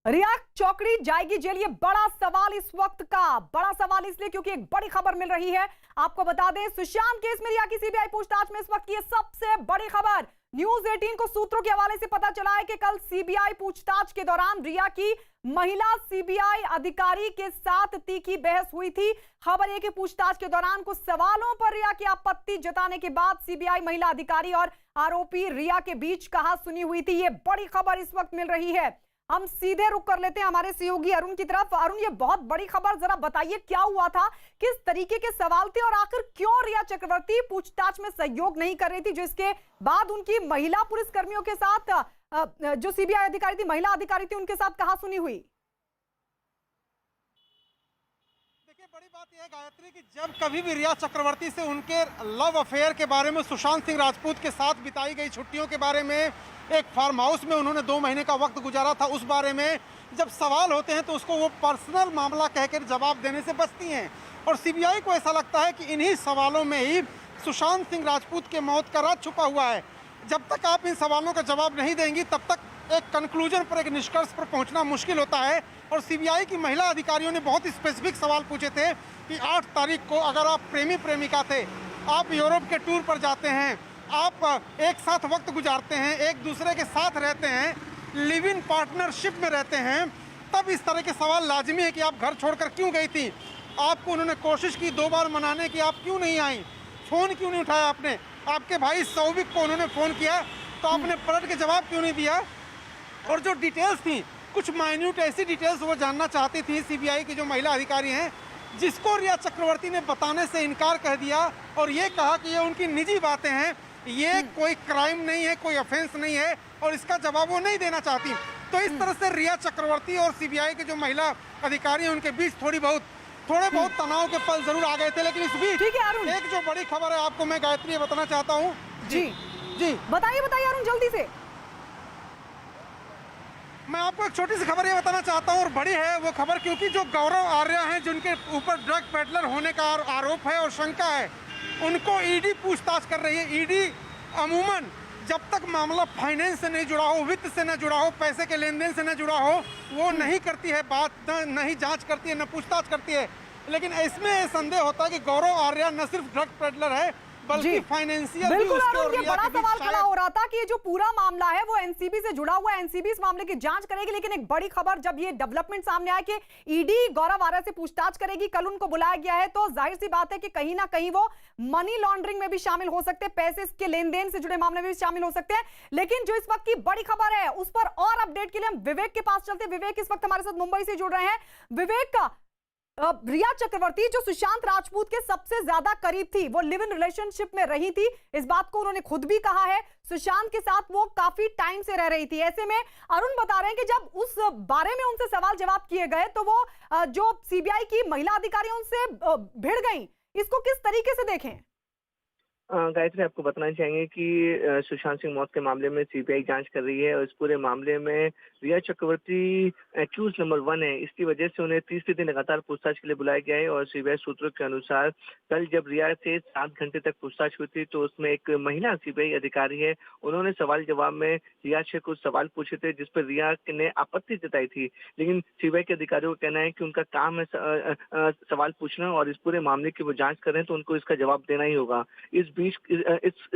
रिया चौकड़ी जाएगी जेल, ये बड़ा सवाल इस वक्त का। बड़ा सवाल इसलिए क्योंकि एक बड़ी खबर मिल रही है। आपको बता दें, सुशांत केस में रिया की सीबीआई पूछताछ में इस वक्त की ये सबसे बड़ी खबर। न्यूज 18 को सूत्रों के हवाले से पता चला है कि कल सीबीआई पूछताछ के दौरान रिया की महिला सीबीआई अधिकारी के साथ तीखी बहस हुई थी। खबर यह कि पूछताछ के दौरान कुछ सवालों पर रिया की आपत्ति जताने के बाद सीबीआई महिला अधिकारी और आरोपी रिया के बीच कहा सुनी हुई थी। ये बड़ी खबर इस वक्त मिल रही है। हम सीधे रुक कर लेते हैं हमारे सहयोगी अरुण की तरफ। अरुण, ये बहुत बड़ी खबर, जरा बताइए क्या हुआ था, किस तरीके के सवाल थे और आखिर क्यों रिया चक्रवर्ती पूछताछ में सहयोग नहीं कर रही थी, जो इसके बाद उनकी महिला पुलिसकर्मियों के साथ जो सीबीआई अधिकारी थी, महिला अधिकारी थी, उनके साथ कहा सुनी हुई। देखिए, बड़ी बात यह है गायत्री कि जब कभी भी रिया चक्रवर्ती से उनके लव अफेयर के बारे में, सुशांत सिंह राजपूत के साथ बिताई गई छुट्टियों के बारे में, एक फार्म हाउस में उन्होंने 2 महीने का वक्त गुजारा था, उस बारे में जब सवाल होते हैं तो उसको वो पर्सनल मामला कहकर जवाब देने से बचती हैं। और सीबीआई को ऐसा लगता है कि इन्हीं सवालों में ही सुशांत सिंह राजपूत के मौत का राज छुपा हुआ है। जब तक आप इन सवालों का जवाब नहीं देंगी तब तक एक कंक्लूजन पर, एक निष्कर्ष पर पहुंचना मुश्किल होता है। और सीबीआई की महिला अधिकारियों ने बहुत स्पेसिफिक सवाल पूछे थे कि 8 तारीख को अगर आप प्रेमी प्रेमिका थे, आप यूरोप के टूर पर जाते हैं, आप एक साथ वक्त गुजारते हैं, एक दूसरे के साथ रहते हैं, लिव इन पार्टनरशिप में रहते हैं, तब इस तरह के सवाल लाजमी है कि आप घर छोड़कर क्यों गई थी। आपको उन्होंने कोशिश की 2 बार मनाने की, आप क्यों नहीं आई, फ़ोन क्यों नहीं उठाया आपने, आपके भाई सौविक को उन्होंने फ़ोन किया तो आपने पलट के जवाब क्यों नहीं दिया। और जो डिटेल्स थी, कुछ माइन्यूट ऐसी डिटेल्स वो जानना चाहती थी सीबीआई की जो महिला अधिकारी हैं, जिसको रिया चक्रवर्ती ने बताने से इनकार कर दिया और ये कहा कि ये उनकी निजी बातें हैं, ये कोई क्राइम नहीं है, कोई ऑफेंस नहीं है, और इसका जवाब वो नहीं देना चाहती। तो इस तरह से रिया चक्रवर्ती और सीबीआई के जो महिला अधिकारी हैं उनके बीच थोड़े बहुत तनाव के पल जरूर आ गए थे। लेकिन इस बीच एक जो बड़ी खबर है आपको मैं गायत्री बताना चाहता हूँ। जी बताइए अरुण, जल्दी से। मैं आपको एक छोटी सी खबर ये बताना चाहता हूँ और बड़ी है वो खबर, क्योंकि जो गौरव आर्या हैं जिनके ऊपर ड्रग पेडलर होने का आरोप है और शंका है, उनको ईडी पूछताछ कर रही है। ईडी अमूमन जब तक मामला फाइनेंस से नहीं जुड़ा हो, वित्त से न जुड़ा हो, पैसे के लेन देन से न जुड़ा हो, वो नहीं करती है बात, नहीं जांच करती है, न पूछताछ करती है। लेकिन इसमें संदेह होता है कि गौरव आर्या न सिर्फ ड्रग पेडलर है बल्कि फाइनेंशियल। बिल्कुल अरुण, ये बड़ा सवाल खड़ा हो रहा था कि ये जो पूरा मामला है वो एनसीबी से जुड़ा हुआ है, एनसीबी इस मामले की जांच करेगी। लेकिन एक बड़ी खबर जब ये डेवलपमेंट सामने आया कि ईडी गौरव आर्या से पूछताछ करेगी, कल उनको बुलाया गया है, तो जाहिर सी बात है कि कहीं ना कहीं वो मनी लॉन्ड्रिंग में भी शामिल हो सकते हैं, पैसे के लेन देन से जुड़े मामले में भी शामिल हो सकते हैं। लेकिन जो इस वक्त की बड़ी खबर है उस पर और अपडेट के लिए हम विवेक के पास चलते हैं। विवेक इस वक्त हमारे साथ मुंबई से जुड़ रहे हैं। विवेक, रिया चक्रवर्ती जो सुशांत राजपूत के सबसे ज्यादा करीब थी, वो लिव इन रिलेशनशिप में रही थी, इस बात को उन्होंने खुद भी कहा है। सुशांत के साथ वो काफी टाइम से रह रही थी। ऐसे में अरुण बता रहे हैं कि जब उस बारे में उनसे सवाल जवाब किए गए तो वो जो सीबीआई की महिला अधिकारी उनसे भिड़ गई। इसको किस तरीके से देखें? गायत्री, आपको बताना चाहेंगे कि सुशांत सिंह मौत के मामले में सीबीआई जांच कर रही है और इस पूरे मामले में रिया चक्रवर्ती एक्यूज नंबर 1 है। इसकी वजह से उन्हें तीसरे दिन लगातार पूछताछ के लिए बुलाया गया है। और सीबीआई सूत्रों के अनुसार कल जब रिया से 7 घंटे तक पूछताछ हुई थी तो उसमें एक महिला सीबीआई अधिकारी है, उन्होंने सवाल जवाब में रिया से कुछ सवाल पूछे थे जिस पर रिया ने आपत्ति जताई थी। लेकिन सीबीआई के अधिकारियों का कहना है कि उनका काम है सवाल पूछना और इस पूरे मामले की वो जाँच कर रहे हैं तो उनको इसका जवाब देना ही होगा। इस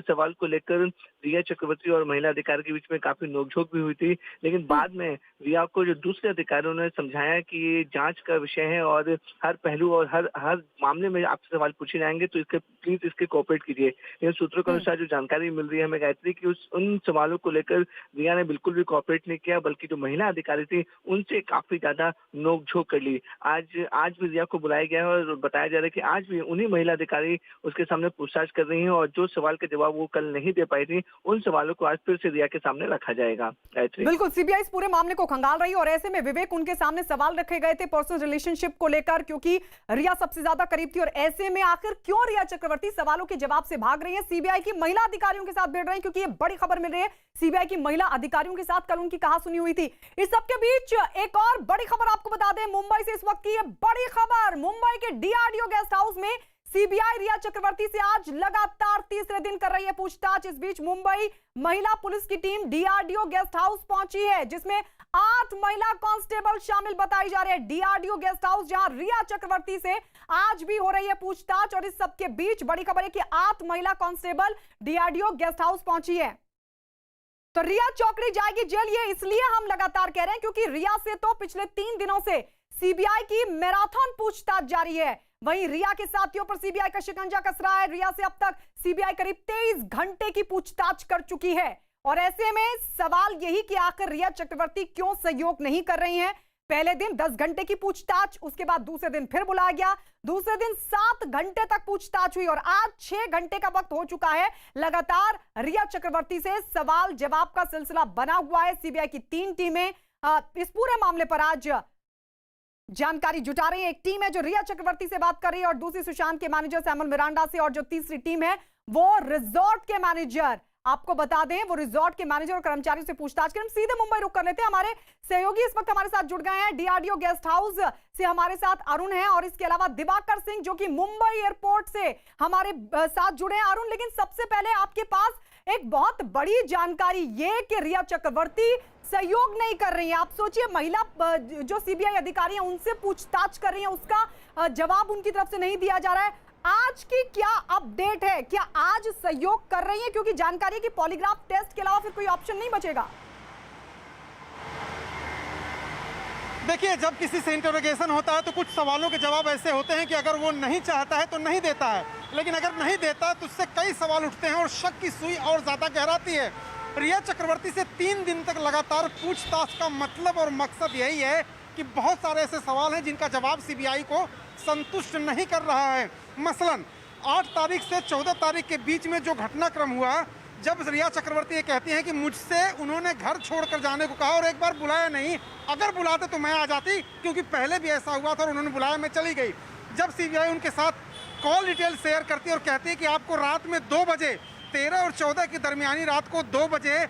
सवाल को लेकर रिया चक्रवर्ती और महिला अधिकारी के बीच में काफी नोकझोंक भी हुई थी। लेकिन बाद में रिया को जो दूसरे अधिकारियों ने समझाया कि ये जांच का विषय है और हर पहलू और हर मामले में आपसे सवाल पूछे जाएंगे तो प्लीज इसके कोऑपरेट कीजिए। लेकिन सूत्रों के अनुसार जो जानकारी मिल रही है हमें गायत्री की, उन सवालों को लेकर रिया ने बिल्कुल भी कोऑपरेट नहीं किया, बल्कि जो महिला अधिकारी थी उनसे काफी ज्यादा नोकझोंक कर ली। आज भी रिया को बुलाया गया है और बताया जा रहा है कि आज भी उन्हीं महिला अधिकारी उसके सामने पूछताछ कर रही है और जो सवाल के जवाब वो कल नहीं दे पाई थी उन सवालों को आज फिर से रिया के सामने रखा जाएगा। बिल्कुल, सीबीआई इस पूरे मामले को खंगाल रही है और ऐसे में विवेक उनके सामने सवाल रखे गए थे पर्सनल रिलेशनशिप को लेकर, क्योंकि रिया सबसे ज्यादा करीब थी। और ऐसे में आखिर क्यों रिया चक्रवर्ती सवालों के जवाब से भाग रही है, सीबीआई की महिला अधिकारियों के साथ भिड़ रही है, क्योंकि ये बड़ी खबर मिल रही है सीबीआई की महिला अधिकारियों के साथ कल उनकी कहा सुनी हुई थी। इस सबके बीच एक और बड़ी खबर आपको बता दें, मुंबई से इस वक्त की ये बड़ी खबर, मुंबई के डीआरडीओ गेस्ट हाउस में सीबीआई रिया चक्रवर्ती से आज लगातार तीसरे दिन कर रही है पूछताछ। इस बीच मुंबई महिला पुलिस की टीम डीआरडीओ गेस्ट हाउस पहुंची है, जिसमें 8 महिला कांस्टेबल शामिल बताई जा रही है। डीआरडीओ गेस्ट हाउस जहां रिया चक्रवर्ती से आज भी हो रही है पूछताछ, और इस सबके बीच बड़ी खबर है कि 8 महिला कांस्टेबल डीआरडीओ गेस्ट हाउस पहुंची है। तो रिया चौकड़ी जाएगी जेल, ये इसलिए हम लगातार कह रहे हैं क्योंकि रिया से तो पिछले 3 दिनों से सीबीआई की मैराथन पूछताछ जारी है। वहीं रिया के साथियों पर सीबीआई का शिकंजा कस रहा है। रिया से अब तक सीबीआई करीब 23 घंटे की पूछताछ कर चुकी है, और ऐसे में सवाल यही कि आखिर रिया चक्रवर्ती क्यों सहयोग नहीं कर रही हैं। पहले दिन 10 घंटे की पूछताछ, उसके बाद दूसरे दिन फिर बुलाया गया, दूसरे दिन 7 घंटे तक पूछताछ हुई, और आज 6 घंटे का वक्त हो चुका है। लगातार रिया चक्रवर्ती से सवाल जवाब का सिलसिला बना हुआ है। सीबीआई की 3 टीमें इस पूरे मामले पर आज जानकारी जुटा रही है। एक टीम है जो रिया चक्रवर्ती से बात कर रही है, और दूसरी सुशांत के मैनेजर सैमुअल मिरांडा से, और जो तीसरी टीम है वो रिजॉर्ट के मैनेजर, आपको बता दें वो रिजॉर्ट के मैनेजर और कर्मचारियों से पूछताछ करें। हम सीधे मुंबई रुक कर लेते हैं। हमारे सहयोगी इस वक्त हमारे साथ जुड़ गए हैं। डीआरडीओ गेस्ट हाउस से हमारे साथ अरुण है, और इसके अलावा दिवाकर सिंह जो कि मुंबई एयरपोर्ट से हमारे साथ जुड़े हैं। अरुण, लेकिन सबसे पहले आपके पास एक बहुत बड़ी जानकारी ये कि रिया चक्रवर्ती सहयोग नहीं कर रही है। आप सोचिए, महिला जो सीबीआई अधिकारी हैं उनसे पूछताछ कर रही हैं, उसका जवाब उनकी तरफ से नहीं दिया जा रहा है। आज की क्या अपडेट है? क्या आज सहयोग कर रही है? क्योंकि जानकारी है कि पॉलीग्राफ टेस्ट के अलावा फिर कोई ऑप्शन नहीं बचेगा। देखिए, जब किसी से इंटरोगेशन होता है तो कुछ सवालों के जवाब ऐसे होते हैं कि अगर वो नहीं चाहता है तो नहीं देता है, लेकिन अगर नहीं देता तो उससे कई सवाल उठते हैं और शक की सुई और ज़्यादा गहराती है। रिया चक्रवर्ती से 3 दिन तक लगातार पूछताछ का मतलब और मकसद यही है कि बहुत सारे ऐसे सवाल हैं जिनका जवाब सीबीआई को संतुष्ट नहीं कर रहा है। मसलन 8 तारीख से 14 तारीख के बीच में जो घटनाक्रम हुआ, जब रिया चक्रवर्ती ये कहती हैं कि मुझसे उन्होंने घर छोड़कर जाने को कहा और एक बार बुलाया नहीं, अगर बुलाते तो मैं आ जाती, क्योंकि पहले भी ऐसा हुआ था और उन्होंने बुलाया, मैं चली गई। जब सीबीआई उनके साथ कॉल डिटेल शेयर करती है और कहती है कि आपको रात में 2 बजे 13 और 14 की दरमियानी रात को 2 बजे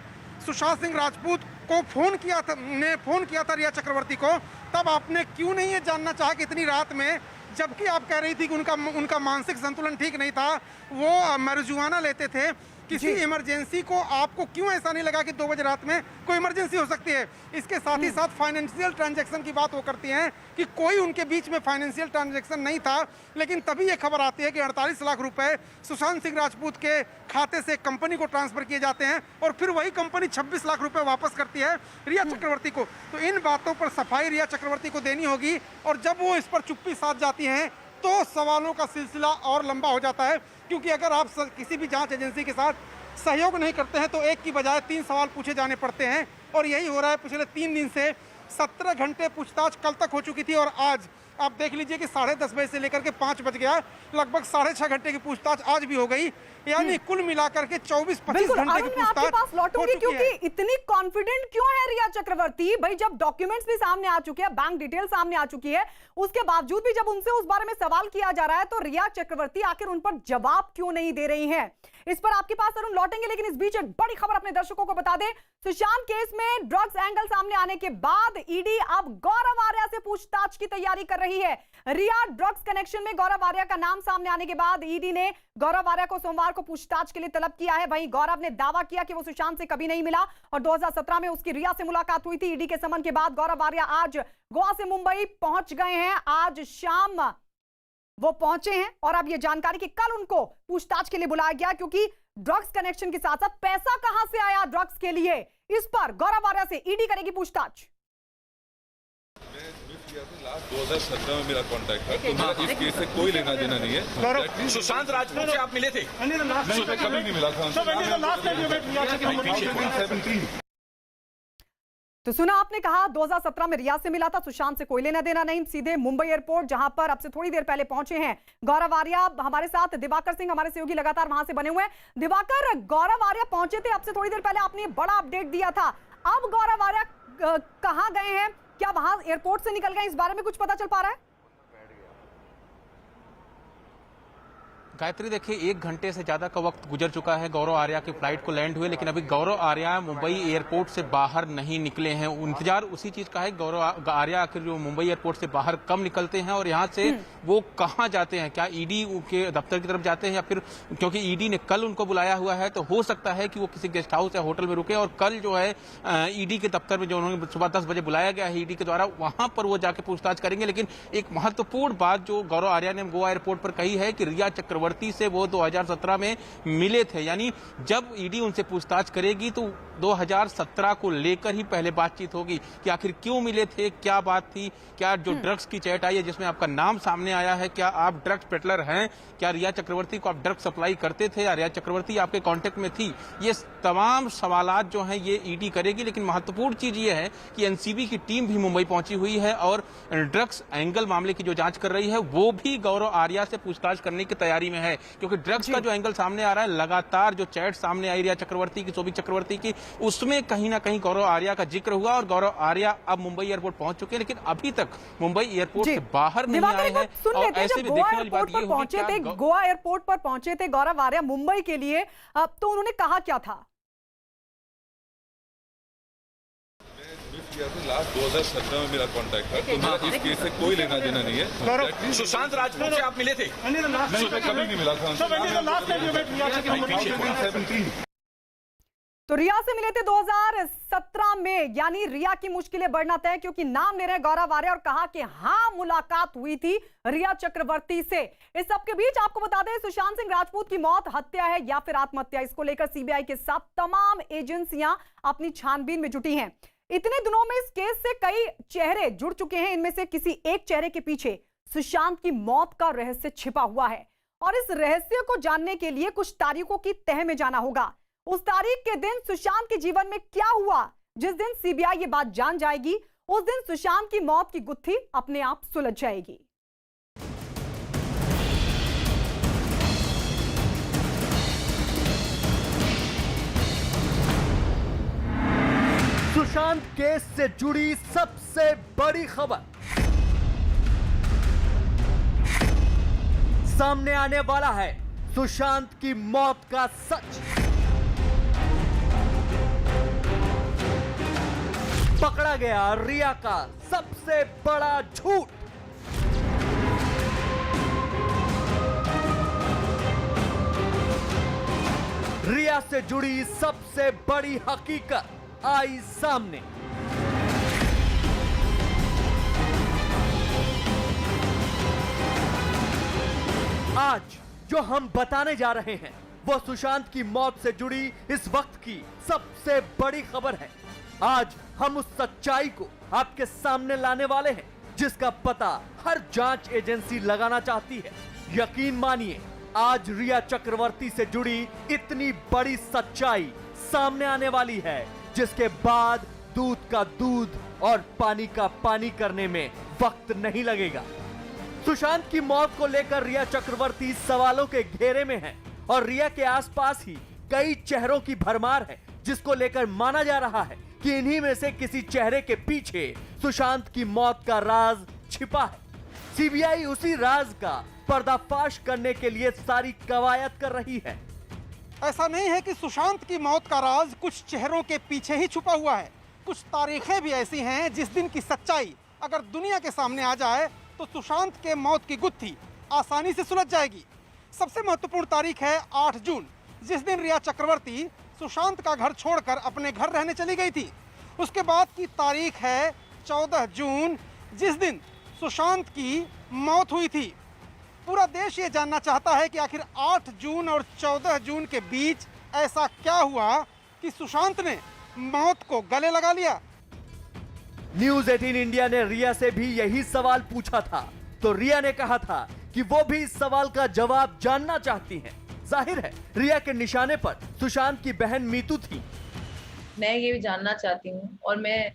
सुशांत सिंह राजपूत को फ़ोन किया था रिया चक्रवर्ती को, तब आपने क्यों नहीं ये जानना चाहा कि इतनी रात में, जबकि आप कह रही थी कि उनका मानसिक संतुलन ठीक नहीं था, वो मैरिजुआना लेते थे, किसी इमरजेंसी को आपको क्यों ऐसा नहीं लगा कि 2 बजे रात में कोई इमरजेंसी हो सकती है? इसके साथ ही साथ फाइनेंशियल ट्रांजैक्शन की बात वो करती हैं कि कोई उनके बीच में फाइनेंशियल ट्रांजैक्शन नहीं था, लेकिन तभी ये खबर आती है कि 48 लाख रुपए सुशांत सिंह राजपूत के खाते से कंपनी को ट्रांसफर किए जाते हैं, और फिर वही कंपनी 26 लाख रुपए वापस करती है रिया चक्रवर्ती को। तो इन बातों पर सफाई रिया चक्रवर्ती को देनी होगी, और जब वो इस पर चुप्पी साध जाती हैं तो सवालों का सिलसिला और लंबा हो जाता है। क्योंकि अगर आप किसी भी जांच एजेंसी के साथ सहयोग नहीं करते हैं तो एक की बजाय 3 सवाल पूछे जाने पड़ते हैं, और यही हो रहा है। पिछले 3 दिन से 17 घंटे पूछताछ कल तक हो चुकी थी, और आज आप देख लीजिए कि 10:30 बजे से लेकर के 5 बज गया, लगभग 6.5 घंटे की पूछताछ आज भी हो गई, यानी कुल मिलाकर के 24-25 घंटे की पूछताछ पास लौटूंगी। क्योंकि इतनी कॉन्फिडेंट क्यों है रिया चक्रवर्ती? भाई, जब डॉक्यूमेंट्स भी सामने आ चुके हैं, बैंक डिटेल सामने आ चुकी है, उसके बावजूद भी जब उनसे उस बारे में सवाल किया जा रहा है, तो रिया चक्रवर्ती आखिर उन पर जवाब क्यों नहीं दे रही है? इस पर आपके पास अरुण लौटेंगे, लेकिन इस बीच एक बड़ी खबर अपने दर्शकों को बता दें। सुशांत केस में ड्रग्स एंगल सामने आने के बाद ईडी अब गौरव आर्या से पूछताछ की तैयारी कर रही है। रिया ड्रग्स कनेक्शन में गौरव आर्या का नाम सामने आने के बाद ईडी ने गौरव आर्या को सोमवार को पूछताछ के लिए तलब किया है। वहीं गौरव ने दावा किया कि वो सुशांत से कभी नहीं मिला, और 2017 में उसकी रिया से मुलाकात हुई थी। ईडी के समन के बाद गौरव आर्या आज गोवा से मुंबई पहुंच गए हैं। आज शाम वो पहुंचे हैं, और अब ये जानकारी कि कल उनको पूछताछ के लिए बुलाया गया, क्योंकि ड्रग्स कनेक्शन के साथ साथ पैसा कहां से आया ड्रग्स के लिए, इस पर गौरव आर्या से ईडी करेगी पूछताछ। 2017 में मेरा कांटेक्ट है, तो मेरा इस केस से कोई लेना देना नहीं है। सुशांत राजपूत से आप मिले थे? कभी नहीं मिला था। तो सुना आपने, कहा 2017 में रिया से मिला था, सुशांत से कोई लेना देना नहीं। सीधे मुंबई एयरपोर्ट, जहां पर अब से थोड़ी देर पहले पहुंचे हैं गौरव आर्या। हमारे साथ दिवाकर सिंह, हमारे सहयोगी लगातार वहां से बने हुए हैं। दिवाकर, गौरव आर्या पहुंचे थे अब से थोड़ी देर पहले, आपने बड़ा अपडेट दिया था, अब गौरव आर्या कहां गए हैं? क्या वहां एयरपोर्ट से निकल गए? इस बारे में कुछ पता चल पा रहा है? गायत्री देखिए 1 घंटे से ज्यादा का वक्त गुजर चुका है गौरव आर्या की फ्लाइट को लैंड हुए, लेकिन अभी गौरव आर्या मुंबई एयरपोर्ट से बाहर नहीं निकले हैं। इंतजार उसी चीज का है, गौरव आर्या आखिर जो मुंबई एयरपोर्ट से बाहर कब निकलते हैं और यहाँ से वो कहाँ जाते हैं, क्या ईडी के दफ्तर की तरफ जाते हैं या फिर, क्योंकि ईडी ने कल उनको बुलाया हुआ है तो हो सकता है कि वो किसी गेस्ट हाउस या होटल में रुके और कल जो है ईडी के दफ्तर में जो उन्होंने सुबह 10 बजे बुलाया गया है ईडी के द्वारा, वहां पर वो जाके पूछताछ करेंगे। लेकिन एक महत्वपूर्ण बात जो गौरव आर्या ने गोवा एयरपोर्ट पर कही है कि रिया चक्रवर्ती से वो 2017 में मिले थे, यानी जब ईडी उनसे पूछताछ करेगी तो 2017 को लेकर ही पहले बातचीत होगी कि आखिर क्यों मिले थे, क्या बात थी, क्या जो ड्रग्स की चैट आई है जिसमें आपका नाम सामने आया है, क्या आप ड्रग्स पेटलर हैं, क्या रिया चक्रवर्ती को आप ड्रग्स सप्लाई करते थे या रिया चक्रवर्ती आपके कांटेक्ट में थी, ये तमाम सवालात जो हैं ये ईडी करेगी। लेकिन महत्वपूर्ण चीज ये है कि एनसीबी की टीम भी मुंबई पहुंची हुई है और ड्रग्स एंगल मामले की जो जांच कर रही है वो भी गौरव आर्या से पूछताछ करने की तैयारी में है, क्योंकि ड्रग्स का जो एंगल सामने आ रहा है, लगातार जो चैट सामने आई रिया चक्रवर्ती की, शोभिक चक्रवर्ती की, उसमें कहीं ना कहीं गौरव आर्या का जिक्र हुआ और गौरव आर्या अब मुंबई एयरपोर्ट पहुंच चुके हैं, लेकिन अभी तक मुंबई एयरपोर्ट से बाहर नहीं आए हैं। और ऐसे में देखने वाली बात ये होगी कि गोवा एयरपोर्ट पर पहुंचे थे गौरव आर्या मुंबई के लिए, तो उन्होंने कहा क्या था? लास्ट 2017 में मेरा कांटेक्ट है, तो मेरा इस केस से कोई लेना देना नहीं है। सुशांत राजपूत से आप मिले थे? नहीं, कभी नहीं मिला था। तो रिया से मिले थे 2017 में, यानी रिया की मुश्किलें बढ़ना तय, क्योंकि नाम ले रहे हैं गौरव आर्या और कहा कि हाँ मुलाकात हुई थी रिया चक्रवर्ती से। इस सब के बीच आपको बता दें सुशांत सिंह राजपूत की मौत हत्या है या फिर आत्महत्या, इसको लेकर सीबीआई के साथ तमाम एजेंसियां अपनी छानबीन में जुटी हैं। इतने दिनों में इस केस से कई चेहरे जुड़ चुके हैं, इनमें से किसी एक चेहरे के पीछे सुशांत की मौत का रहस्य छिपा हुआ है और इस रहस्य को जानने के लिए कुछ तारीखों की तह में जाना होगा। उस तारीख के दिन सुशांत के जीवन में क्या हुआ, जिस दिन सीबीआई ये बात जान जाएगी, उस दिन सुशांत की मौत की गुत्थी अपने आप सुलझ जाएगी। सुशांत केस से जुड़ी सबसे बड़ी खबर सामने आने वाला है। सुशांत की मौत का सच, पकड़ा गया रिया का सबसे बड़ा झूठ। रिया से जुड़ी सबसे बड़ी हकीकत आई सामने। आज जो हम बताने जा रहे हैं वो सुशांत की मौत से जुड़ी इस वक्त की सबसे बड़ी खबर है। आज हम उस सच्चाई को आपके सामने लाने वाले हैं जिसका पता हर जांच एजेंसी लगाना चाहती है। यकीन मानिए, आज रिया चक्रवर्ती से जुड़ी इतनी बड़ी सच्चाई सामने आने वाली है जिसके बाद दूध का दूध और पानी का पानी करने में वक्त नहीं लगेगा। सुशांत की मौत को लेकर रिया चक्रवर्ती सवालों के घेरे में है और रिया के आसपास ही कई चेहरों की भरमार है, जिसको लेकर माना जा रहा है कि इन्हीं में से किसी चेहरे के पीछे सुशांत की मौत का राज छिपा है। सीबीआई उसी राज का पर्दाफाश करने के लिए सारी कवायद कर रही है। ऐसा नहीं है कि सुशांत की मौत का राज कुछ चेहरों के पीछे ही छुपा हुआ है, कुछ तारीखें भी ऐसी हैं जिस दिन की सच्चाई अगर दुनिया के सामने आ जाए तो सुशांत के मौत की गुत्थी आसानी से सुलझ जाएगी। सबसे महत्वपूर्ण तारीख है 8 जून, जिस दिन रिया चक्रवर्ती सुशांत का घर छोड़कर अपने घर रहने चली गई थी। उसके बाद की तारीख है 14 जून, जिस दिन सुशांत की मौत हुई थी। पूरा देश ये जानना चाहता है कि आखिर 8 जून और 14 जून के बीच ऐसा क्या हुआ कि सुशांत ने मौत को गले लगा लिया। न्यूज 18 इंडिया ने रिया से भी यही सवाल पूछा था, तो रिया ने कहा था कि वो भी इस सवाल का जवाब जानना चाहती हैं। जाहिर है रिया के निशाने पर सुशांत की बहन मीतू थी। मैं ये जानना चाहती हूँ और मैं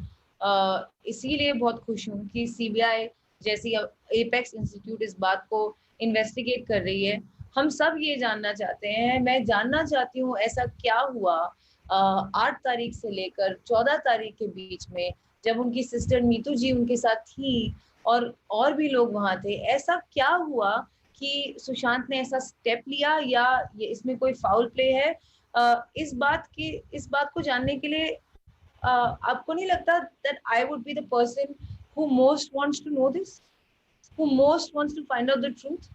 इसीलिए बहुत खुश हूँ कि सीबीआई जैसी एपेक्स इंस्टीट्यूट इस बात को इन्वेस्टिगेट कर रही है। हम सब ये जानना चाहते हैं, मैं जानना चाहती हूँ ऐसा क्या हुआ 8 तारीख से लेकर 14 तारीख के बीच में, जब उनकी सिस्टर मीतू जी उनके साथ थी और भी लोग वहां थे। ऐसा क्या हुआ कि सुशांत ने ऐसा स्टेप लिया या ये इसमें कोई फाउल प्ले है। इस बात को जानने के लिए आपको नहीं लगता that I would be the person who most wants to know this, who most wants to find out the truth,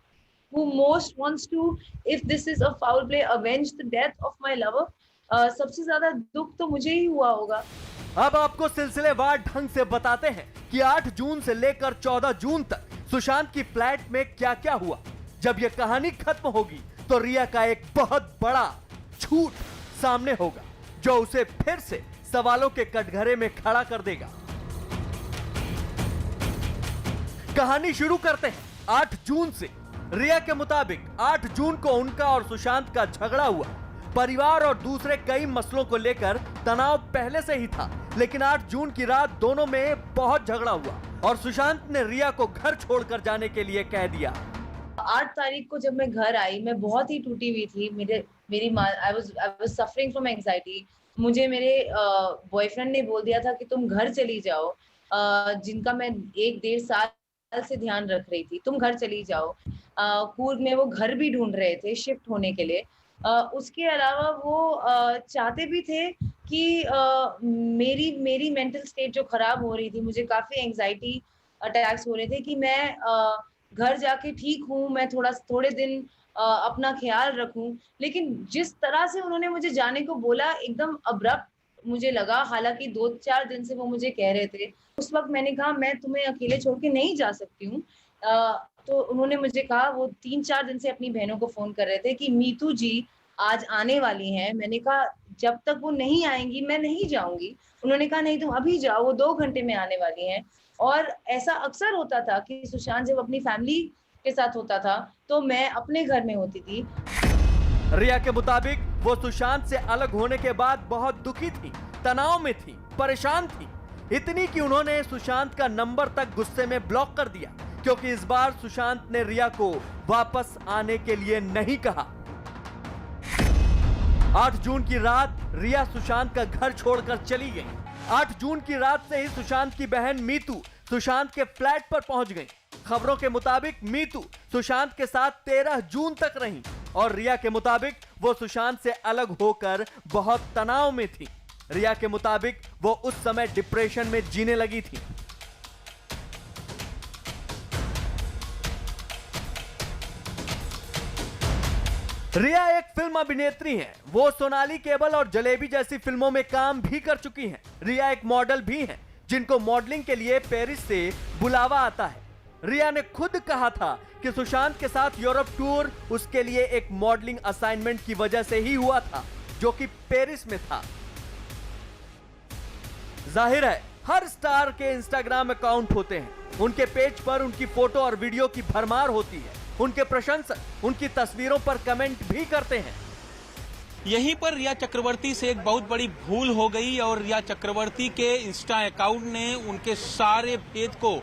who most wants to, if this is a foul play, avenge the death of my lover? सबसे ज्यादा दुख तो मुझे ही हुआ होगा। अब आपको सिलसिलेवार ढंग से बताते हैं कि 8 जून से लेकर 14 जून तक सुशांत की फ्लैट में क्या क्या हुआ। जब यह कहानी खत्म होगी तो रिया का एक बहुत बड़ा झूठ सामने होगा जो उसे फिर से सवालों के कटघरे में खड़ा कर देगा। कहानी शुरू करते हैं 8 जून से। रिया के मुताबिक 8 जून को उनका और सुशांत का झगड़ा हुआ। परिवार और दूसरे कई मसलों को लेकर तनाव पहले से ही था, लेकिन 8 जून की रात दोनों में बहुत झगड़ा हुआ और सुशांत ने रिया को घर छोड़कर जाने के लिए कह दिया। 8 तारीख को जब मैं घर आई, मैं बहुत ही टूटी हुई थी। मेरी माँ, I was suffering from anxiety. मुझे मेरे बॉयफ्रेंड ने बोल दिया था कि तुम घर चली जाओ, जिनका मैं 1-1.5 साल से ध्यान रख रही थी, तुम घर चली जाओ। कूर्ग में वो घर भी ढूंढ रहे थे शिफ्ट होने के लिए। उसके अलावा वो चाहते भी थे कि मेरी मेंटल स्टेट जो खराब हो रही थी, मुझे काफी एंजाइटी अटैक्स हो रहे थे कि मैं घर जाके ठीक हूँ, मैं थोड़े दिन अपना ख्याल रखूं। लेकिन जिस तरह से उन्होंने मुझे जाने को बोला, एकदम अब्रप्ट मुझे लगा। हालांकि 2-4 दिन से वो मुझे कह रहे थे। उस वक्त मैंने कहा मैं तुम्हें अकेले छोड़ के नहीं जा सकती हूँ। तो उन्होंने मुझे कहा, वो 3-4 दिन से अपनी बहनों को फोन कर रहे थे कि मीतू जी आज आने वाली हैं। मैंने कहा जब तक वो नहीं आएंगी मैं नहीं जाऊंगी। उन्होंने कहा नहीं तुम अभी जाओ, वो 2 घंटे में आने वाली हैं। और ऐसा अक्सर होता था कि सुशांत जब अपनी फैमिली के साथ होता था तो मैं अपने घर में होती थी। रिया के मुताबिक वो सुशांत से अलग होने के बाद बहुत दुखी थी, तनाव में थी, परेशान थी। इतनी कि उन्होंने सुशांत का नंबर तक गुस्से में ब्लॉक कर दिया, क्योंकि इस बार सुशांत ने रिया को वापस आने के लिए नहीं कहा। 8 जून की रात रिया सुशांत का घर छोड़कर चली गई। 8 जून की रात से ही सुशांत की बहन मीतू सुशांत के फ्लैट पर पहुंच गई। खबरों के मुताबिक मीतू सुशांत के साथ 13 जून तक रही और रिया के मुताबिक वो सुशांत से अलग होकर बहुत तनाव में थी। रिया के मुताबिक वो उस समय डिप्रेशन में जीने लगी थी। रिया एक फिल्म अभिनेत्री हैं। वो सोनाली केबल और जलेबी जैसी फिल्मों में काम भी कर चुकी हैं। रिया एक मॉडल भी हैं, जिनको मॉडलिंग के लिए पेरिस से बुलावा आता है। रिया ने खुद कहा था कि सुशांत के साथ यूरोप टूर उसके लिए एक मॉडलिंग असाइनमेंट की वजह से ही हुआ था, जो कि पेरिस में था। जाहिर है हर स्टार के इंस्टाग्राम अकाउंट होते हैं। उनके पेज पर उनकी फोटो और वीडियो की भरमार होती है। उनके प्रशंसक उनकी तस्वीरों पर कमेंट भी करते हैं। यहीं पर रिया चक्रवर्ती से एक बहुत बड़ी भूल हो गई और रिया चक्रवर्ती के इंस्टा अकाउंट ने उनके सारे भेद को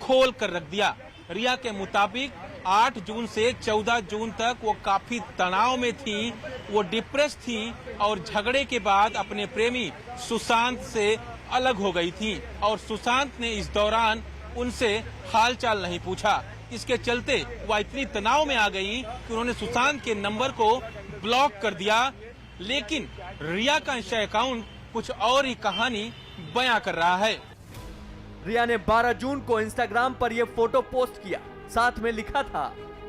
खोल कर रख दिया। रिया के मुताबिक 8 जून से 14 जून तक वो काफी तनाव में थी, वो डिप्रेस थी और झगड़े के बाद अपने प्रेमी सुशांत से अलग हो गई थी और सुशांत ने इस दौरान उनसे हालचाल नहीं पूछा। इसके चलते वह इतनी तनाव में आ गई कि उन्होंने सुशांत के नंबर को ब्लॉक कर दिया। लेकिन रिया का इंस्टा अकाउंट कुछ और ही कहानी बयां कर रहा है। रिया ने 12 जून को इंस्टाग्राम पर यह फोटो पोस्ट किया। साथ में लिखा था,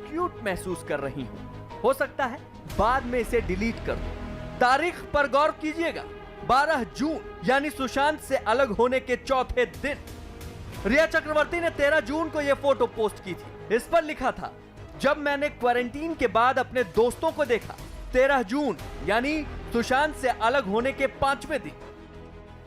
क्यूट महसूस कर रही हूं, हो सकता है बाद में इसे डिलीट कर दूं। तारीख पर गौर कीजिएगा, 12 जून यानी सुशांत से अलग होने के चौथे दिन। रिया चक्रवर्ती ने 13 जून को यह फोटो पोस्ट की थी। इस पर लिखा था, जब मैंने क्वारंटीन के बाद अपने दोस्तों को देखा, 13 जून यानी सुशांत से अलग होने के 5वें दिन।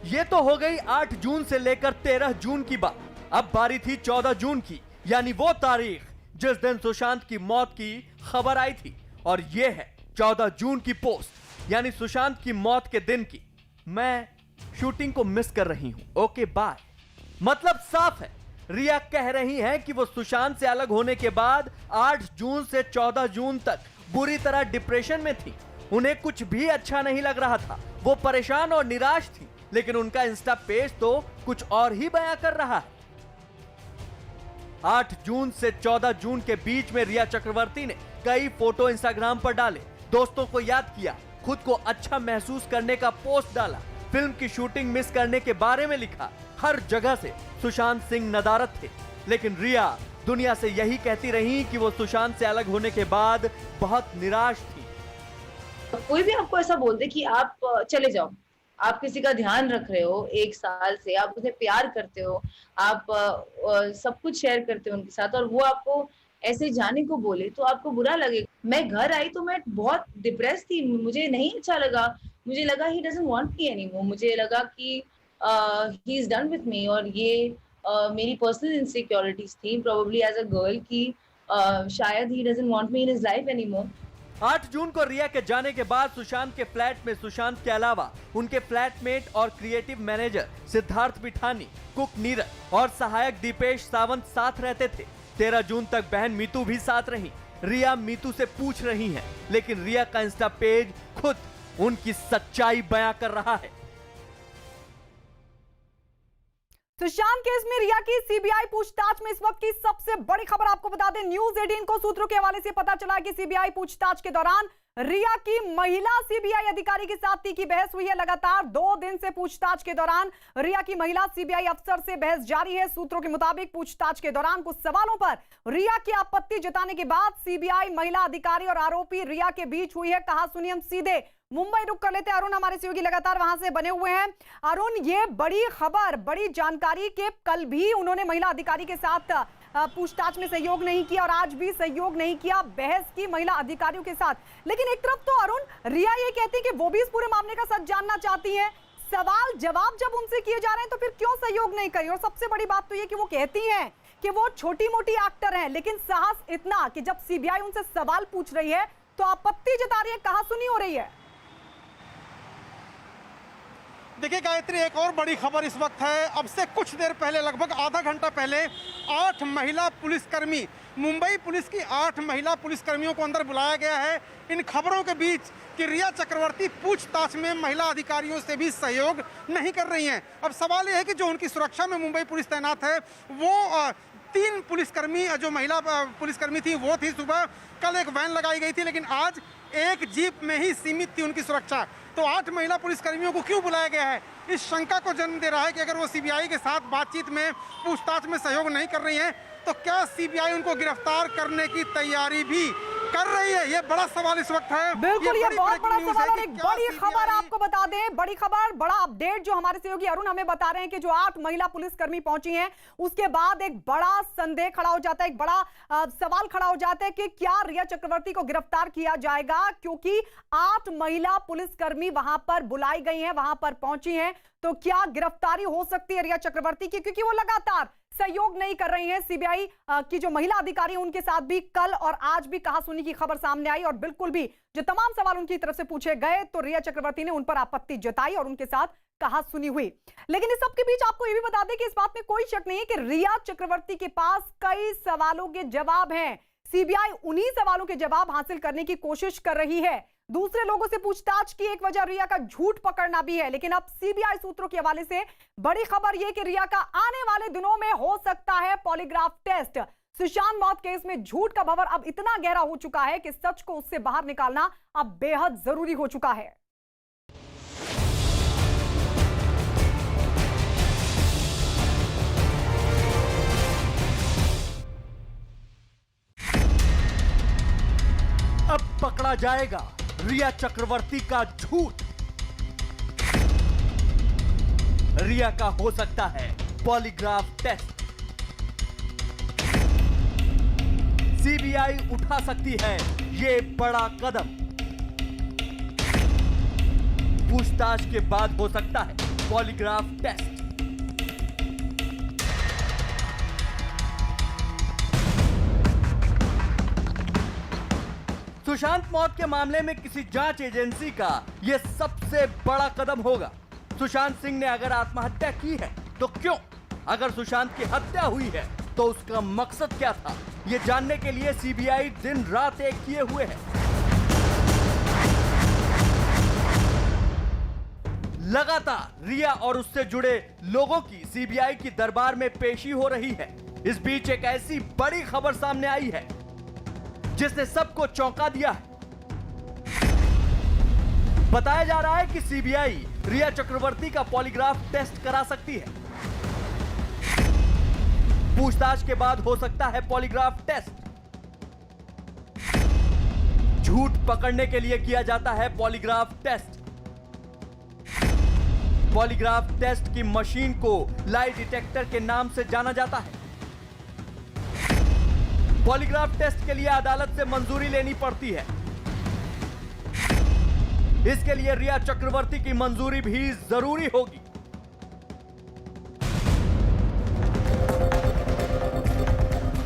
ये तो हो गई 8 जून से लेकर 13 जून की बात। अब बारी थी 14 जून की, यानी वो तारीख जिस दिन सुशांत की मौत की खबर आई थी। और ये है 14 जून की पोस्ट, यानी सुशांत की मौत के दिन की। मैं शूटिंग को मिस कर रही हूं, ओके बाय। मतलब साफ है, रिया कह रही हैं कि वो सुशांत से अलग होने के बाद 8 जून से 14 जून तक बुरी तरह डिप्रेशन में थी। उन्हें कुछ भी अच्छा नहीं लग रहा था, वो परेशान और निराश थी। लेकिन उनका इंस्टा पेज तो कुछ और ही बयां कर रहा है। 8 जून से 14 जून के बीच में रिया चक्रवर्ती ने कई फोटो इंस्टाग्राम पर डाले, दोस्तों को याद किया, खुद को अच्छा महसूस करने का पोस्ट डाला, फिल्म की शूटिंग मिस करने के बारे में लिखा। हर जगह से सुशांत सिंह नदारद थे, लेकिन रिया दुनिया से यही कहती रही कि वो सुशांत से अलग होने के बाद बहुत निराश थी। कोई भी आपको ऐसा बोल दे कि आप चले जाओ, आप किसी का ध्यान रख रहे हो 1 साल से, आप उसे प्यार करते हो, आप सब कुछ शेयर करते हो उनके साथ, और वो आपको ऐसे जाने को बोले तो आपको बुरा लगेगा। मैं घर आई तो मैं बहुत डिप्रेस थी, मुझे नहीं अच्छा लगा, मुझे लगा he doesn't want me anymore, मुझे लगा कि he is done with me, और ये मेरी पर्सनल इनसिक्योरिटीज थी प्रोबेबली एज अ गर्ल कि शायद he doesn't want me in his life anymore. 8 जून को रिया के जाने के बाद सुशांत के फ्लैट में सुशांत के अलावा उनके फ्लैटमेट और creative manager Siddharth Bithani, cook Neeraj और सहायक दीपेश सावंत साथ रहते थे। 13 जून तक बहन मीतू भी साथ रही। रिया मीतू से पूछ रही हैं, लेकिन रिया का इंस्टा पेज खुद उनकी सच्चाई बयां कर रहा है। सुशांत केस में रिया की सीबीआई पूछताछ में इस वक्त की सबसे बड़ी खबर आपको बता दें, न्यूज 18 को सूत्रों के हवाले से पता चला कि सीबीआई पूछताछ के दौरान रिया की महिला सीबीआई अधिकारी के साथ तीखी बहस हुई है। लगातार 2 दिन से पूछताछ के दौरान रिया की महिला सीबीआई अफसर से बहस जारी है। सूत्रों के मुताबिक पूछताछ के दौरान कुछ सवालों पर रिया की आपत्ति जताने के बाद सीबीआई महिला अधिकारी और आरोपी रिया के बीच हुई है कहा सुनी। हम सीधे मुंबई रुक कर लेते हैं, अरुण हमारे सहयोगी लगातार वहां से बने हुए हैं। अरुण, ये बड़ी खबर, बड़ी जानकारी के कल भी उन्होंने महिला अधिकारी के साथ पूछताछ में सहयोग नहीं किया और आज भी सहयोग नहीं किया, बहस की महिला अधिकारियों के साथ। लेकिन एक तरफ तो अरुण, रिया ये कहती है कि वो भी इस पूरे मामले का सच जानना चाहती हैं, सवाल जवाब जब उनसे किए जा रहे हैं तो फिर क्यों सहयोग नहीं करी। और सबसे बड़ी बात तो ये कि वो कहती हैं कि वो छोटी मोटी एक्टर हैं, लेकिन साहस इतना कि जब सीबीआई उनसे सवाल पूछ रही है तो आपत्ति जता रही है, कहासुनी हो रही है। देखिए गायत्री, एक और बड़ी खबर इस वक्त है। अब से कुछ देर पहले, लगभग आधा घंटा पहले, 8 महिला पुलिसकर्मी, मुंबई पुलिस की 8 महिला पुलिसकर्मियों को अंदर बुलाया गया है इन खबरों के बीच कि रिया चक्रवर्ती पूछताछ में महिला अधिकारियों से भी सहयोग नहीं कर रही हैं। अब सवाल यह है कि जो उनकी सुरक्षा में मुंबई पुलिस तैनात है, वो 3 पुलिसकर्मी, जो महिला पुलिसकर्मी थी वो थी सुबह, कल एक वैन लगाई गई थी, लेकिन आज एक जीप में ही सीमित थी उनकी सुरक्षा। तो 8 महिला पुलिसकर्मियों को क्यों बुलाया गया है, इस शंका को जन्म दे रहा है कि अगर वो सीबीआई के साथ बातचीत में, पूछताछ में सहयोग नहीं कर रही हैं तो क्या सीबीआई उनको गिरफ्तार करने की तैयारी भी कर रही है। ये बड़ा सवाल इस वक्त है। बिल्कुल, ये बहुत बड़ा सवाल और एक बड़ी खबर आपको बता दें, बड़ी खबर, बड़ा अपडेट जो हमारे सहयोगी अरुण हमें बता रहे हैं कि जो 8 महिला पुलिसकर्मी पहुंची हैं, उसके बाद एक बड़ा संदेह खड़ा हो जाता है, एक बड़ा सवाल खड़ा हो जाता है कि क्या रिया चक्रवर्ती को गिरफ्तार किया जाएगा, क्योंकि 8 महिला पुलिसकर्मी वहां पर बुलाई गई हैं, वहां पर पहुंची हैं, तो क्या गिरफ्तारी हो सकती है रिया चक्रवर्ती की, क्योंकि वो लगातार सहयोग नहीं कर रही हैं। सीबीआई की जो महिला अधिकारी उनके साथ भी कल और आज भी कहासुनी की खबर सामने आई और बिल्कुल भी जो तमाम सवाल उनकी तरफ से पूछे गए तो रिया चक्रवर्ती ने उन पर आपत्ति जताई और उनके साथ कहासुनी हुई। लेकिन इस सब के बीच आपको यह भी बता दें कि इस बात में कोई शक नहीं है कि रिया चक्रवर्ती के पास कई सवालों के जवाब हैं। सीबीआई उन्हीं सवालों के जवाब हासिल करने की कोशिश कर रही है। दूसरे लोगों से पूछताछ की एक वजह रिया का झूठ पकड़ना भी है, लेकिन अब सीबीआई सूत्रों के हवाले से बड़ी खबर यह कि रिया का आने वाले दिनों में हो सकता है पॉलीग्राफ टेस्ट। सुशांत मौत केस में झूठ का भंवर अब इतना गहरा हो चुका है कि सच को उससे बाहर निकालना अब बेहद जरूरी हो चुका है। अब पकड़ा जाएगा रिया चक्रवर्ती का झूठ। रिया का हो सकता है पॉलीग्राफ टेस्ट। सीबीआई उठा सकती है ये बड़ा कदम। पूछताछ के बाद हो सकता है पॉलीग्राफ टेस्ट। सुशांत मौत के मामले में किसी जांच एजेंसी का यह सबसे बड़ा कदम होगा। सुशांत सिंह ने अगर आत्महत्या की है तो क्यों? अगर सुशांत की हत्या हुई है तो उसका मकसद क्या था? यह जानने के लिए सीबीआई दिन रात एक किए हुए है। लगातार रिया और उससे जुड़े लोगों की सीबीआई की दरबार में पेशी हो रही है। इस बीच एक ऐसी बड़ी खबर सामने आई है जिसने सबको चौंका दिया है। बताया जा रहा है कि सीबीआई रिया चक्रवर्ती का पॉलीग्राफ टेस्ट करा सकती है। पूछताछ के बाद हो सकता है पॉलीग्राफ टेस्ट। झूठ पकड़ने के लिए किया जाता है पॉलीग्राफ टेस्ट। पॉलीग्राफ टेस्ट की मशीन को लाई डिटेक्टर के नाम से जाना जाता है। पॉलीग्राफ टेस्ट के लिए अदालत से मंजूरी लेनी पड़ती है। इसके लिए रिया चक्रवर्ती की मंजूरी भी जरूरी होगी।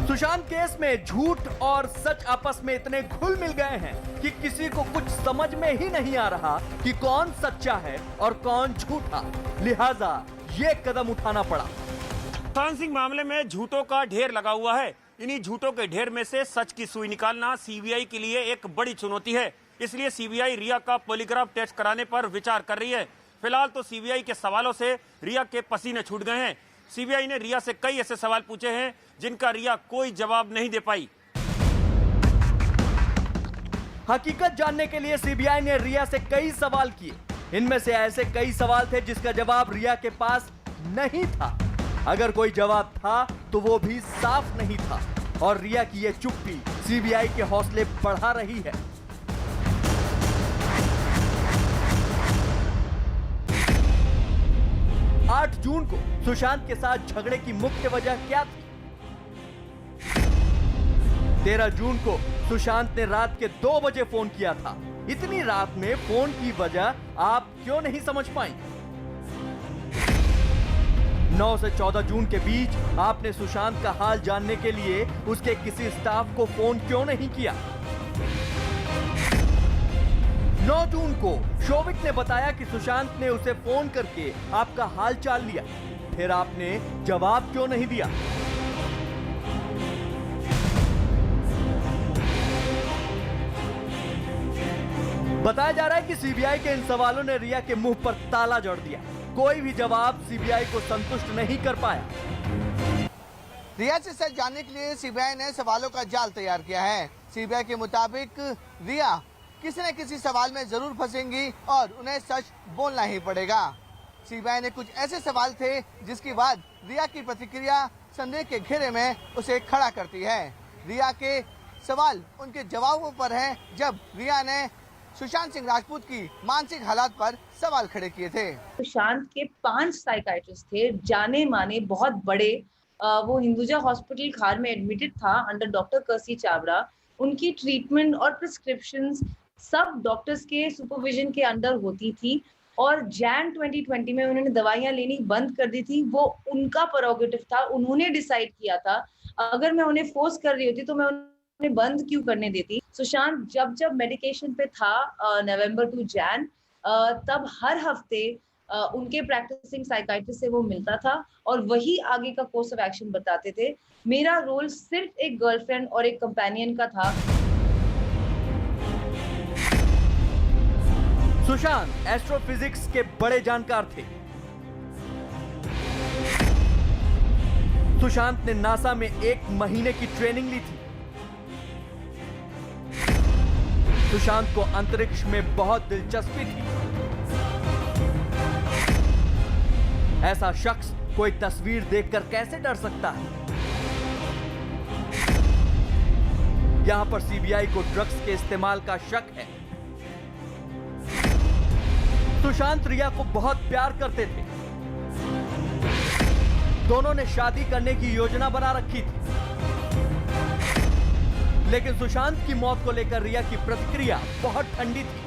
सुशांत केस में झूठ और सच आपस में इतने घुल मिल गए हैं कि किसी को कुछ समझ में ही नहीं आ रहा कि कौन सच्चा है और कौन झूठा। लिहाजा ये कदम उठाना पड़ा। सुशांत सिंह मामले में झूठों का ढेर लगा हुआ है। इन्हीं झूठों के ढेर में से सच की सुई निकालना सीबीआई के लिए एक बड़ी चुनौती है। इसलिए सीबीआई रिया का पॉलीग्राफ टेस्ट कराने पर विचार कर रही है। फिलहाल तो सीबीआई के सवालों से रिया के पसीने छूट गए हैं। सीबीआई ने रिया से कई ऐसे सवाल पूछे हैं जिनका रिया कोई जवाब नहीं दे पाई। हकीकत जानने के लिए सीबीआई ने रिया से कई सवाल किए। इनमें से ऐसे कई सवाल थे जिसका जवाब रिया के पास नहीं था। अगर कोई जवाब था तो वो भी साफ नहीं था। और रिया की ये चुप्पी सीबीआई के हौसले बढ़ा रही है। आठ जून को सुशांत के साथ झगड़े की मुख्य वजह क्या थी? 13 जून को सुशांत ने रात के 2 बजे फोन किया था। इतनी रात में फोन की वजह आप क्यों नहीं समझ पाई? 9 से 14 जून के बीच आपने सुशांत का हाल जानने के लिए उसके किसी स्टाफ को फोन क्यों नहीं किया? 9 जून को शोविक ने बताया कि सुशांत ने उसे फोन करके आपका हाल चाल लिया। फिर आपने जवाब क्यों नहीं दिया? बताया जा रहा है कि सीबीआई के इन सवालों ने रिया के मुंह पर ताला जड़ दिया। कोई भी जवाब सीबीआई को संतुष्ट नहीं कर पाया। रिया से सच जानने के लिए सीबीआई ने सवालों का जाल तैयार किया है। सीबीआई के मुताबिक रिया किसी न किसी सवाल में जरूर फंसेंगी और उन्हें सच बोलना ही पड़ेगा। सीबीआई ने कुछ ऐसे सवाल थे जिसके बाद रिया की प्रतिक्रिया संदेह के घेरे में उसे खड़ा करती है। रिया के सवाल उनके जवाबों पर हैं जब रिया ने सुशांत सिंह राजपूत की मानसिक हालात पर सवाल खड़े किए थे। सुशांत के 5 साइकाइट्रिस्ट थे, जाने माने बहुत बड़े। वो हिंदुजा हॉस्पिटल खार में एडमिटेड था अंडर डॉक्टर कर्सी चावड़ा। उनकी ट्रीटमेंट और प्रिस्क्रिप्शंस सब डॉक्टर्स के सुपरविजन के अंडर होती थी और जैन 2020 में उन्होंने दवाइयां लेनी बंद कर दी थी। वो उनका प्रेरोगेटिव था, उन्होंने डिसाइड किया था। अगर मैं उन्हें फोर्स कर रही होती तो मैं उन्हें बंद क्यों करने देती? सुशांत जब मेडिकेशन पे था नवंबर टू जैन, तब हर हफ्ते उनके प्रैक्टिसिंग साइकाइट्रिस्ट से वो मिलता था और वही आगे का कोर्स ऑफ एक्शन बताते थे। मेरा रोल सिर्फ एक गर्लफ्रेंड और एक कंपेनियन का था। सुशांत एस्ट्रोफिजिक्स के बड़े जानकार थे। सुशांत ने नासा में 1 महीने की ट्रेनिंग ली थी। सुशांत को अंतरिक्ष में बहुत दिलचस्पी थी। ऐसा शख्स कोई तस्वीर देखकर कैसे डर सकता है? यहां पर सीबीआई को ड्रग्स के इस्तेमाल का शक है। सुशांत रिया को बहुत प्यार करते थे। दोनों ने शादी करने की योजना बना रखी थी। लेकिन सुशांत की मौत को लेकर रिया की प्रतिक्रिया बहुत ठंडी थी।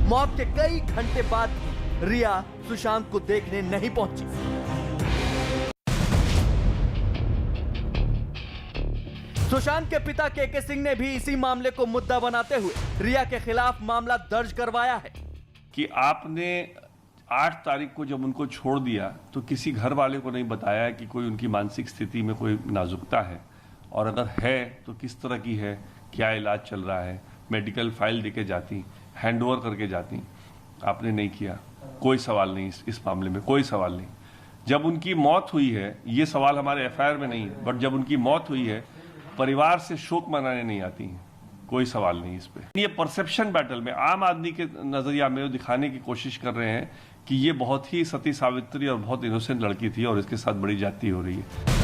मौत के कई घंटे बाद रिया सुशांत को देखने नहीं पहुंची। सुशांत के पिता केके सिंह ने भी इसी मामले को मुद्दा बनाते हुए रिया के खिलाफ मामला दर्ज करवाया है कि आपने 8 तारीख को जब उनको छोड़ दिया तो किसी घर वाले को नहीं बताया कि कोई उनकी मानसिक स्थिति में कोई नाजुकता है, और अगर है तो किस तरह की है, क्या इलाज चल रहा है, मेडिकल फाइल देके जाती, हैंडओवर करके जाती। आपने नहीं किया। कोई सवाल नहीं इस मामले में, कोई सवाल नहीं। जब उनकी मौत हुई है, ये सवाल हमारे एफआईआर में नहीं है, बट जब उनकी मौत हुई है परिवार से शोक मनाने नहीं आती हैं, कोई सवाल नहीं इस पे। ये परसेप्शन बैटल में आम आदमी के नजरिया में दिखाने की कोशिश कर रहे हैं कि ये बहुत ही सती सावित्री और बहुत इनोसेंट लड़की थी और इसके साथ बड़ी जाती हो रही है।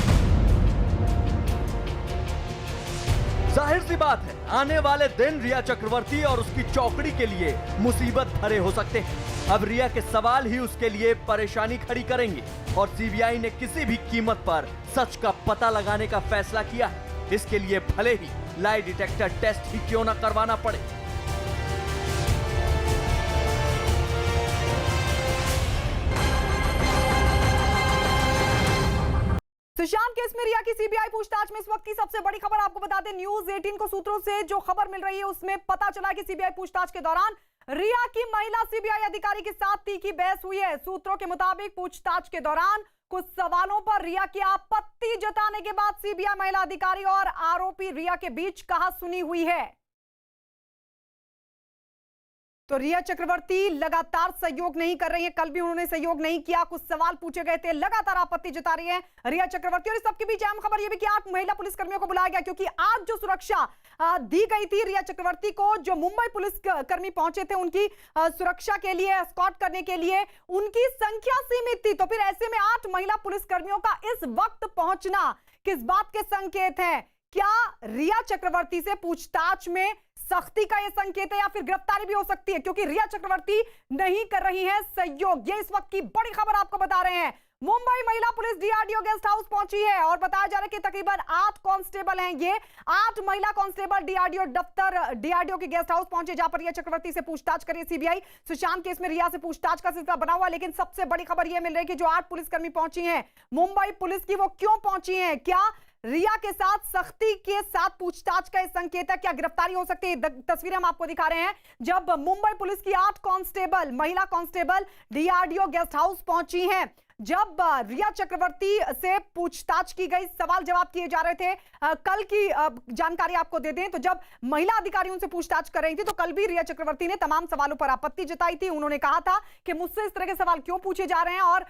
जाहिर सी बात है, आने वाले दिन रिया चक्रवर्ती और उसकी चौकड़ी के लिए मुसीबत भरे हो सकते हैं। अब रिया के सवाल ही उसके लिए परेशानी खड़ी करेंगे और सीबीआई ने किसी भी कीमत पर सच का पता लगाने का फैसला किया है। इसके लिए भले ही लाई डिटेक्टर टेस्ट ही क्यों न करवाना पड़े। सुशांत केस में रिया की सीबीआई पूछताछ में इस वक्त की सबसे बड़ी खबर आपको बता दें, न्यूज 18 को सूत्रों से जो खबर मिल रही है उसमें पता चला कि सीबीआई पूछताछ के दौरान रिया की महिला सीबीआई अधिकारी के साथ तीखी बहस हुई है। सूत्रों के मुताबिक पूछताछ के दौरान कुछ सवालों पर रिया की आपत्ति जताने के बाद सीबीआई महिला अधिकारी और आरोपी रिया के बीच कहासुनी हुई है। तो रिया चक्रवर्ती लगातार सहयोग नहीं कर रही है, कल भी उन्होंने सहयोग नहीं किया, कुछ सवाल पूछे गए थे, लगातार आपत्ति जता रही है रिया चक्रवर्ती। और इस सबके बीच अहम खबर यह भी कि 8 महिला पुलिसकर्मियों को बुलाया गया, क्योंकि आज जो सुरक्षा दी गई थी रिया चक्रवर्ती को, जो मुंबई पुलिस कर्मी पहुंचे थे उनकी सुरक्षा के लिए, एस्कॉर्ट करने के लिए, उनकी संख्या सीमित थी। तो फिर ऐसे में 8 महिला पुलिसकर्मियों का इस वक्त पहुंचना किस बात के संकेत है? क्या रिया चक्रवर्ती से पूछताछ में सख्ती का यह संकेत है या फिर गिरफ्तारी भी हो सकती है? क्योंकि रिया चक्रवर्ती नहीं कर रही है सहयोग, ये इस वक्त की बड़ी खबर आपको बता रहे हैं। मुंबई महिला पुलिस डीआरडीओ गेस्ट हाउस पहुंची है और बताया जा रहा है कि तकरीबन 8 कांस्टेबल हैं, ये 8 महिला कांस्टेबल डीआरडीओ दफ्तर डीआरडीओ के गेस्ट हाउस पहुंचे, जहां पर रिया चक्रवर्ती से पूछताछ करी सीबीआई। सुशांत केस में रिया से पूछताछ का सिलसिला बना हुआ, लेकिन सबसे बड़ी खबर यह मिल रही है कि जो 8 पुलिसकर्मी पहुंची हैं मुंबई पुलिस की, वो क्यों पहुंची हैं? क्या रिया के साथ सख्ती के साथ पूछताछ का संकेत है? क्या गिरफ्तारी हो सकती है? तस्वीरें हम आपको दिखा रहे हैं जब मुंबई पुलिस की 8 कांस्टेबल, महिला कांस्टेबल डीआरडीओ गेस्ट हाउस पहुंची हैं, जब रिया चक्रवर्ती से पूछताछ की गई, सवाल जवाब किए जा रहे थे। कल की जानकारी आपको दे दें तो जब महिला अधिकारी उनसे पूछताछ कर रही थी तो कल भी रिया चक्रवर्ती ने तमाम सवालों पर आपत्ति जताई थी। उन्होंने कहा था कि मुझसे इस तरह के सवाल क्यों पूछे जा रहे हैं, और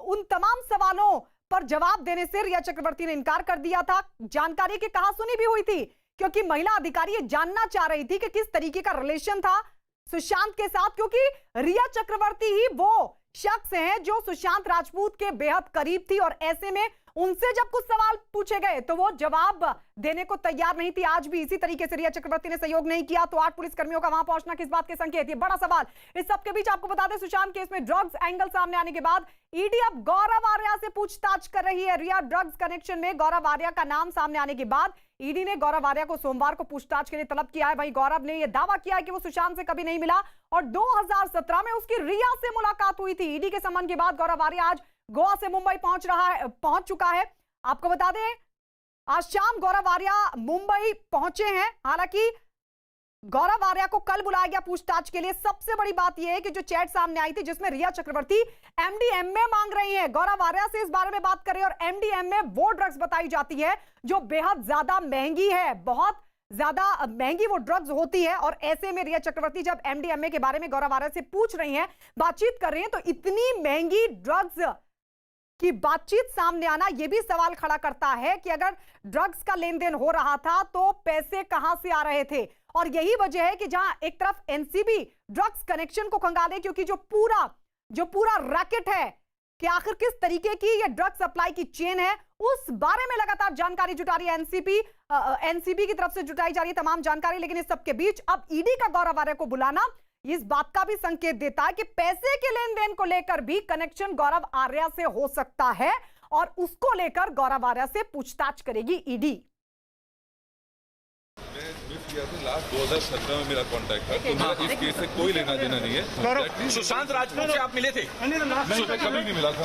उन तमाम सवालों पर जवाब देने से रिया चक्रवर्ती ने इनकार कर दिया था। जानकारी की कहासुनी भी हुई थी, क्योंकि महिला अधिकारी ये जानना चाह रही थी कि किस तरीके का रिलेशन था सुशांत के साथ, क्योंकि रिया चक्रवर्ती ही वो शख्स हैं जो सुशांत राजपूत के बेहद करीब थी, और ऐसे में उनसे जब कुछ सवाल पूछे गए तो वो जवाब देने को तैयार नहीं थी। आज भी इसी तरीके से रिया चक्रवर्ती ने सहयोग नहीं किया, तो 8 पुलिसकर्मियों का वहां पहुंचना किस बात के संकेत? ये बड़ा सवाल। इस सबके बीच आपको बता दें, सुशांत केस में ड्रग्स एंगल सामने आने के बाद ईडी अब गौरव आर्या से पूछताछ कर रही है। रिया ड्रग्स कनेक्शन में गौरव आर्या का नाम सामने आने के बाद ईडी ने गौरव आर्या को सोमवार को पूछताछ के लिए तलब किया है। वहीं गौरव ने यह दावा किया है कि वो सुशांत से कभी नहीं मिला और 2017 में उसकी रिया से मुलाकात हुई थी। ईडी के सम्मन के बाद गौरव आर्या आज गोवा से मुंबई पहुंच चुका है। आपको बता दें, आज शाम गौरव आर्या मुंबई पहुंचे हैं। हालांकि गौरव आर्या को कल बुलाया गया पूछताछ के लिए। सबसे बड़ी बात यह है कि जो चैट सामने आई थी जिसमें रिया चक्रवर्ती एमडीएमए मांग रही हैं, गौरव आर्या से इस बारे में बात करें। और एमडीएमए वो ड्रग्स बताई जाती है जो बेहद ज्यादा महंगी है, बहुत ज्यादा महंगी वो ड्रग्स होती है। और ऐसे में रिया चक्रवर्ती जब एमडीएमए के बारे में गौरव आर्या से पूछ रही हैं, बातचीत कर रही हैं, तो इतनी महंगी ड्रग्स की बातचीत सामने आना यह भी सवाल खड़ा करता है कि अगर ड्रग्स का लेन देन हो रहा था तो पैसे कहां से आ रहे थे। और यही वजह है कि जहां एक तरफ एनसीबी ड्रग्स कनेक्शन को खंगाले, क्योंकि जो पूरा रैकेट है कि आखिर किस तरीके की ये ड्रग सप्लाई की चेन है, उस बारे में लगातार जानकारी जुटा रही है एनसीबी की तरफ से जुटाई जा रही है तमाम जानकारी। लेकिन इस सबके बीच अब ईडी का गौरव आर्या को बुलाना इस बात का भी संकेत देता है कि पैसे के लेन देन को लेकर भी कनेक्शन गौरव आर्या से हो सकता है, और उसको लेकर गौरव आर्या से पूछताछ करेगी ईडी। लास्ट 2017 में मेरा कांटेक्ट है, तो मेरा इस केस से कोई लेना देना नहीं है। सुशांत राजपूत से आप मिले थे? कभी नहीं मिला था।